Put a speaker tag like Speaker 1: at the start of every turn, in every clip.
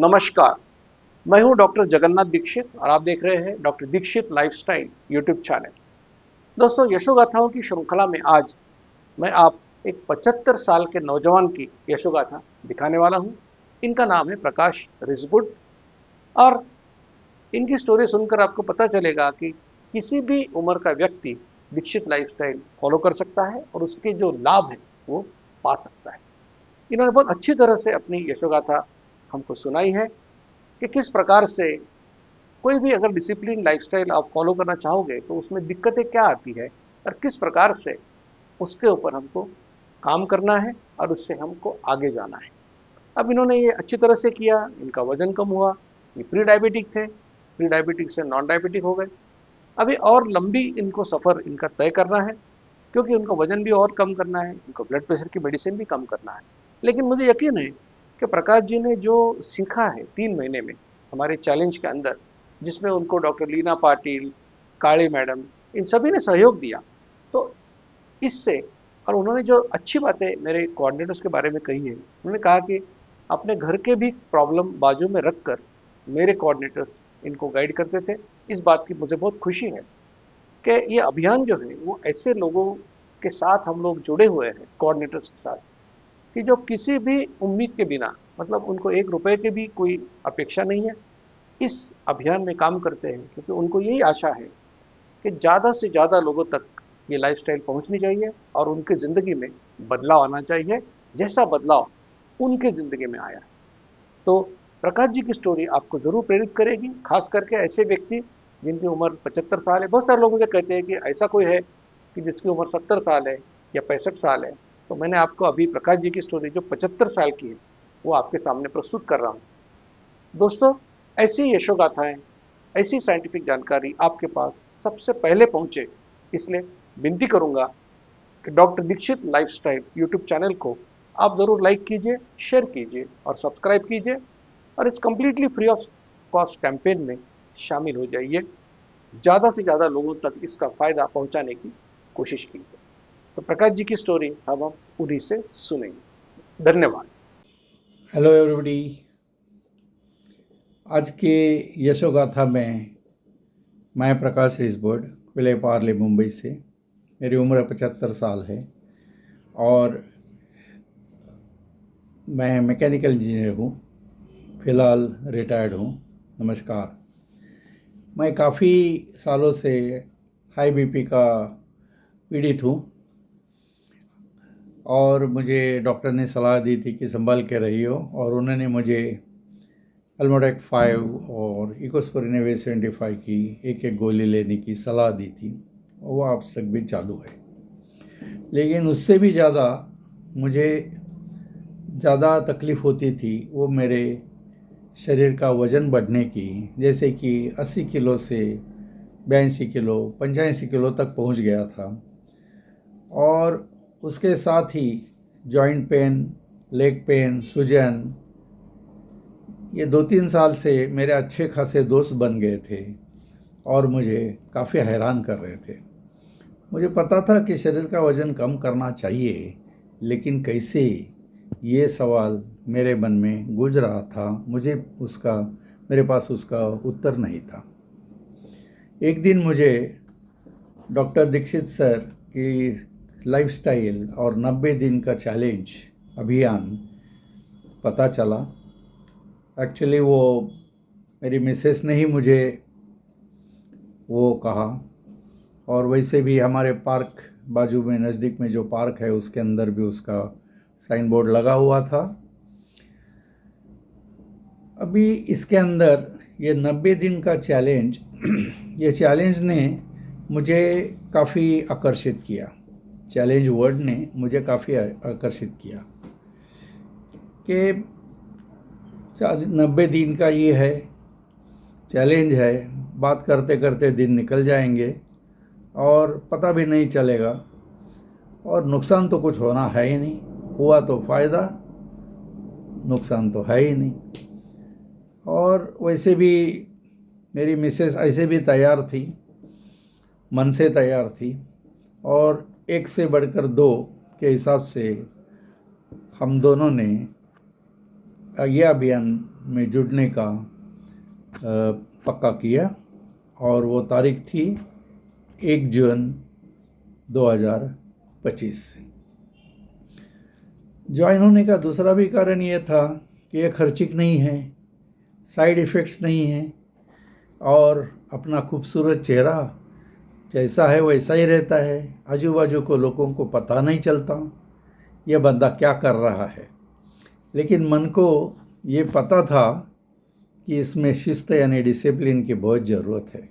Speaker 1: नमस्कार। मैं हूं डॉक्टर जगन्नाथ दीक्षित और आप देख रहे हैं doctor Dikshit lifestyle YouTube channel. दोस्तों, यशोगाथाओं की श्रृंखला में आज मैं आप एक 75 साल के नौजवान की यशोगाथा दिखाने वाला हूं। इनका नाम है प्रकाश रिजगुड और इनकी स्टोरी सुनकर आपको पता चलेगा कि किसी भी उम्र का व्यक्ति दीक्षित लाइफस्टाइल फॉलो कर सकता है और उसके जो लाभ है वो पा सकता है। इन्होंने बहुत अच्छी तरह से अपनी यशोगाथा हमको सुनाई है कि किस प्रकार से कोई भी अगर डिसिप्लिन लाइफस्टाइल आप फॉलो करना चाहोगे तो उसमें दिक्कतें क्या आती है और किस प्रकार से उसके ऊपर हमको काम करना है और उससे हमको आगे जाना है। अब इन्होंने ये अच्छी तरह से किया, इनका वजन कम हुआ। ये प्री डायबिटिक थे, प्री डायबिटिक से नॉन डायबिटिक हो गए। अभी और लंबी इनको सफ़र इनका तय करना है क्योंकि उनका वजन भी और कम करना है, इनको ब्लड प्रेशर की मेडिसिन भी कम करना है। लेकिन मुझे यकीन है कि प्रकाश जी ने जो सीखा है 3 महीने में हमारे चैलेंज के अंदर, जिसमें उनको डॉक्टर लीना पाटिल, काली मैडम, इन सभी ने सहयोग दिया, तो इससे और उन्होंने जो अच्छी बातें मेरे कोऑर्डिनेटर्स के बारे में कही है, उन्होंने कहा कि अपने घर के भी प्रॉब्लम बाजू में रखकर मेरे कोऑर्डिनेटर्स इनको गाइड करते थे। इस बात की मुझे बहुत खुशी है कि ये अभियान जो है वो ऐसे लोगों के साथ हम लोग जुड़े हुए हैं, कोऑर्डिनेटर्स के साथ, कि जो किसी भी उम्मीद के बिना, मतलब उनको 1 रुपए की भी कोई अपेक्षा नहीं है, इस अभियान में काम करते हैं क्योंकि उनको यही आशा है कि ज़्यादा से ज़्यादा लोगों तक ये लाइफस्टाइल पहुंचनी चाहिए और उनकी ज़िंदगी में बदलाव आना चाहिए, जैसा बदलाव उनके ज़िंदगी में आया है। तो प्रकाश जी की स्टोरी आपको ज़रूर प्रेरित करेगी, खास करके ऐसे व्यक्ति जिनकी उम्र 75 साल है। बहुत सारे लोग मुझे कहते हैं कि ऐसा कोई है कि जिसकी उम्र 70 साल है या 65 साल है। तो मैंने आपको अभी प्रकाश जी की स्टोरी जो 75 साल की है वो आपके सामने प्रस्तुत कर रहा हूँ। दोस्तों, ऐसी यशोगाथाएं, ऐसी साइंटिफिक जानकारी आपके पास सबसे पहले पहुंचे, इसलिए विनती करूंगा कि doctor Dikshit lifestyle YouTube channel को आप ज़रूर लाइक कीजिए, शेयर कीजिए और सब्सक्राइब कीजिए और इस completely free of cost campaign में शामिल हो जाइए। ज़्यादा से ज़्यादा लोगों तक इसका फ़ायदा पहुंचाने की कोशिश कीजिए। तो प्रकाश जी की स्टोरी अब हम उन्हीं से सुनेंगे। धन्यवाद।
Speaker 2: Hello everybody. आज के यशोगाथा में मैं प्रकाश रिजबर्ड, विले पार्ले, मुंबई से। मेरी उम्र 75 साल है और मैं मैकेनिकल इंजीनियर हूँ। फ़िलहाल रिटायर्ड हूँ। नमस्कार। मैं काफ़ी सालों से हाई बीपी का पीड़ित हूँ और मुझे डॉक्टर ने सलाह दी थी कि संभाल के रहियो, और उन्होंने मुझे अल्मोडेक 5 और इकोस्प्रिन AV75 की एक गोली लेने की सलाह दी थी, और वो अब तक भी चालू है। लेकिन उससे भी ज़्यादा मुझे ज़्यादा तकलीफ़ होती थी वो मेरे शरीर का वज़न बढ़ने की, जैसे कि 80 किलो से 82 किलो 85 किलो तक पहुंच गया था। और उसके साथ ही जॉइंट पेन, लेग पेन, सूजन, ये 2-3 साल से मेरे अच्छे खासे दोस्त बन गए थे और मुझे काफ़ी हैरान कर रहे थे। मुझे पता था कि शरीर का वज़न कम करना चाहिए, लेकिन कैसे, ये सवाल मेरे मन में गूंज रहा था। मेरे पास उसका उत्तर नहीं था। एक दिन मुझे डॉक्टर दीक्षित सर की लाइफस्टाइल और 90 दिन का चैलेंज अभियान पता चला। एक्चुअली वो मेरी मिसेस ने ही मुझे वो कहा, और वैसे भी हमारे पार्क बाजू में, नज़दीक में जो पार्क है उसके अंदर भी उसका साइन बोर्ड लगा हुआ था। अभी इसके अंदर ये 90 दिन का चैलेंज ये चैलेंज ने मुझे काफ़ी आकर्षित किया। चैलेंज वर्ड ने मुझे काफ़ी आकर्षित किया कि 90 दिन का ये है, चैलेंज है, बात करते करते दिन निकल जाएंगे और पता भी नहीं चलेगा, और नुकसान तो कुछ होना है ही नहीं। हुआ तो फ़ायदा, नुकसान तो है ही नहीं। और वैसे भी मेरी मिसेस ऐसे भी तैयार थी, मन से तैयार थी, और एक से बढ़कर दो के हिसाब से हम दोनों ने यह अभियान में जुड़ने का पक्का किया और वो तारीख थी 1 जून 2025। ज्वाइन होने का दूसरा भी कारण ये था कि ये खर्चिक नहीं है, साइड इफ़ेक्ट्स नहीं है और अपना खूबसूरत चेहरा जैसा है वैसा ही रहता है। आजू बाजू को लोगों को पता नहीं चलता यह बंदा क्या कर रहा है, लेकिन मन को ये पता था कि इसमें शिस्त यानी डिसिप्लिन की बहुत ज़रूरत है।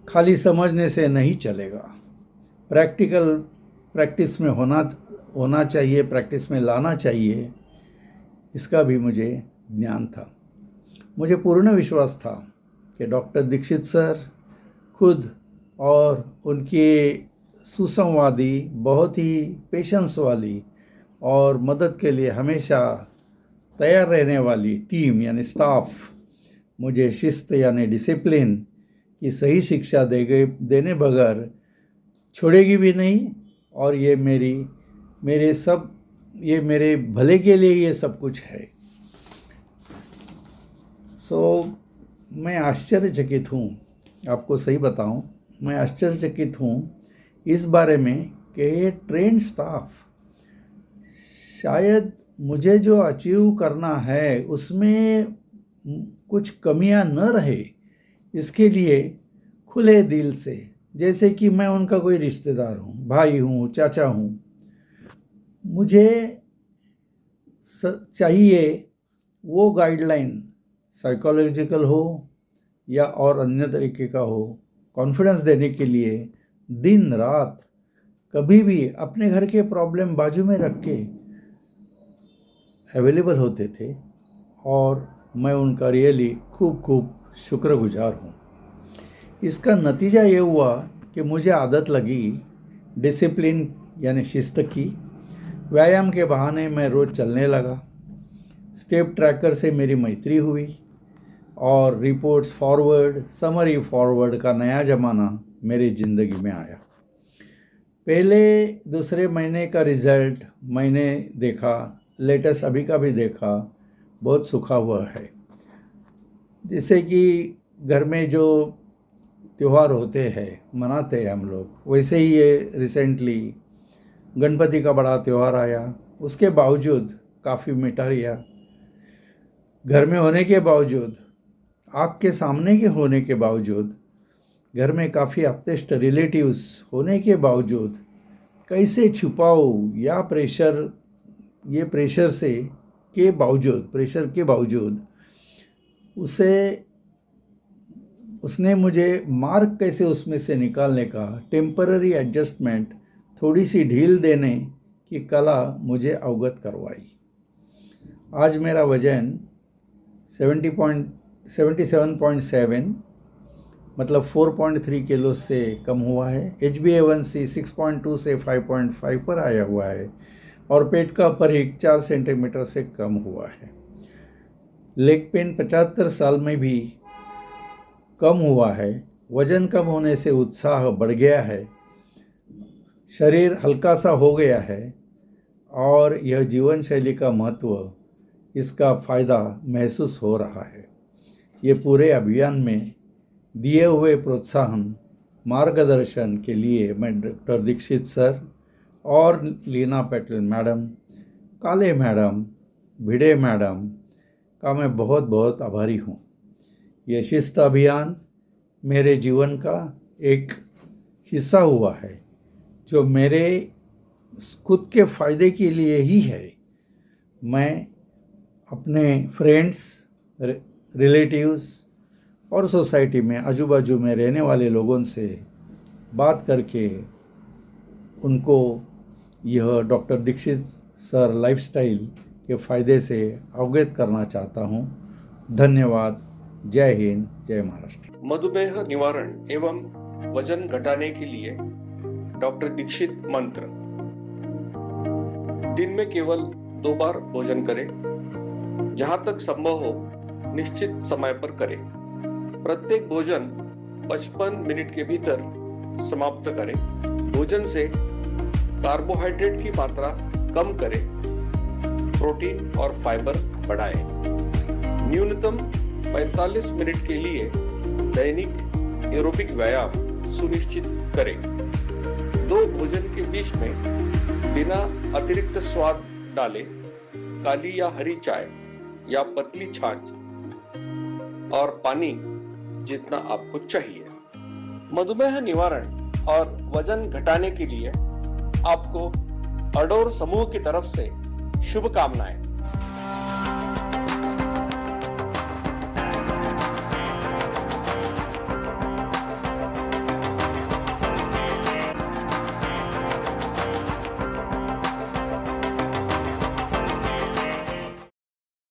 Speaker 2: खाली समझने से नहीं चलेगा, प्रैक्टिस में होना चाहिए, प्रैक्टिस में लाना चाहिए, इसका भी मुझे ज्ञान था। मुझे पूर्ण विश्वास था कि डॉक्टर दीक्षित सर खुद और उनके सुसंवादी, बहुत ही पेशेंस वाली और मदद के लिए हमेशा तैयार रहने वाली टीम यानी स्टाफ मुझे शिस्त यानी डिसिप्लिन की सही शिक्षा देने बगैर छोड़ेगी भी नहीं। और ये मेरे भले के लिए ये सब कुछ है। मैं आश्चर्यचकित हूँ, आपको सही बताऊँ, मैं आश्चर्यचकित हूँ इस बारे में कि ये ट्रेंड स्टाफ शायद मुझे जो अचीव करना है उसमें कुछ कमियां न रहे, इसके लिए खुले दिल से, जैसे कि मैं उनका कोई रिश्तेदार हूँ, भाई हूँ, चाचा हूँ, मुझे चाहिए वो गाइडलाइन साइकोलॉजिकल हो या और अन्य तरीके का हो, कॉन्फिडेंस देने के लिए दिन रात कभी भी अपने घर के प्रॉब्लम बाजू में रख के अवेलेबल होते थे और मैं उनका रियली खूब शुक्रगुजार हूँ। इसका नतीजा ये हुआ कि मुझे आदत लगी डिसिप्लिन यानी शिस्त की। व्यायाम के बहाने मैं रोज़ चलने लगा, स्टेप ट्रैकर से मेरी मैत्री हुई और रिपोर्ट्स फॉरवर्ड, समरी फॉरवर्ड का नया ज़माना मेरी ज़िंदगी में आया। पहले दूसरे महीने का रिज़ल्ट मैंने देखा, लेटेस्ट अभी का भी देखा, बहुत सूखा हुआ है। जैसे कि घर में जो त्यौहार होते हैं मनाते हैं हम लोग, वैसे ही ये रिसेंटली गणपति का बड़ा त्यौहार आया, उसके बावजूद काफ़ी मिटा रिया, घर में होने के बावजूद, आँख के सामने के होने के बावजूद, घर में काफ़ी अपतेष्ट रिलेटिव्स होने के बावजूद, कैसे छुपाऊँ या प्रेशर के बावजूद उसने मुझे मार्क कैसे उसमें से निकालने का, टेम्पररी एडजस्टमेंट, थोड़ी सी ढील देने की कला मुझे अवगत करवाई। आज मेरा वजन 77.7 मतलब 4.3 किलो से कम हुआ है। HbA1c 6.2 से 5.5 पर आया हुआ है और पेट का परिघ 4 सेंटीमीटर से कम हुआ है। लेग पेन 75 साल में भी कम हुआ है। वजन कम होने से उत्साह बढ़ गया है, शरीर हल्का सा हो गया है और यह जीवन शैली का महत्व, इसका फ़ायदा महसूस हो रहा है। ये पूरे अभियान में दिए हुए प्रोत्साहन, मार्गदर्शन के लिए मैं डॉक्टर दीक्षित सर और लीना पटेल मैडम, काले मैडम, भिड़े मैडम का मैं बहुत बहुत आभारी हूँ। ये शिस्त अभियान मेरे जीवन का एक हिस्सा हुआ है जो मेरे खुद के फ़ायदे के लिए ही है। मैं अपने फ्रेंड्स, रिलेटिव्स और सोसाइटी में आजू बाजू में रहने वाले लोगों से बात करके उनको यह डॉक्टर दीक्षित सर लाइफस्टाइल के फ़ायदे से अवगत करना चाहता हूँ। धन्यवाद। जय हिंद, जय महाराष्ट्र।
Speaker 1: मधुमेह निवारण एवं वजन घटाने के लिए डॉक्टर दीक्षित मंत्र: दिन में केवल 2 बार भोजन करें, जहां तक संभव हो निश्चित समय पर करें। प्रत्येक भोजन 55 मिनट के भीतर समाप्त करें। भोजन से कार्बोहाइड्रेट की मात्रा कम करें, प्रोटीन और फाइबर बढ़ाएं। न्यूनतम 45 मिनट के लिए दैनिक एरोबिक व्यायाम सुनिश्चित करें। 2 भोजन के बीच में बिना अतिरिक्त स्वाद डाले काली या हरी चाय या पतली छाछ और पानी जितना आपको चाहिए। मधुमेह निवारण और वजन घटाने के लिए आपको अडोर समूह की तरफ से शुभकामनाएं।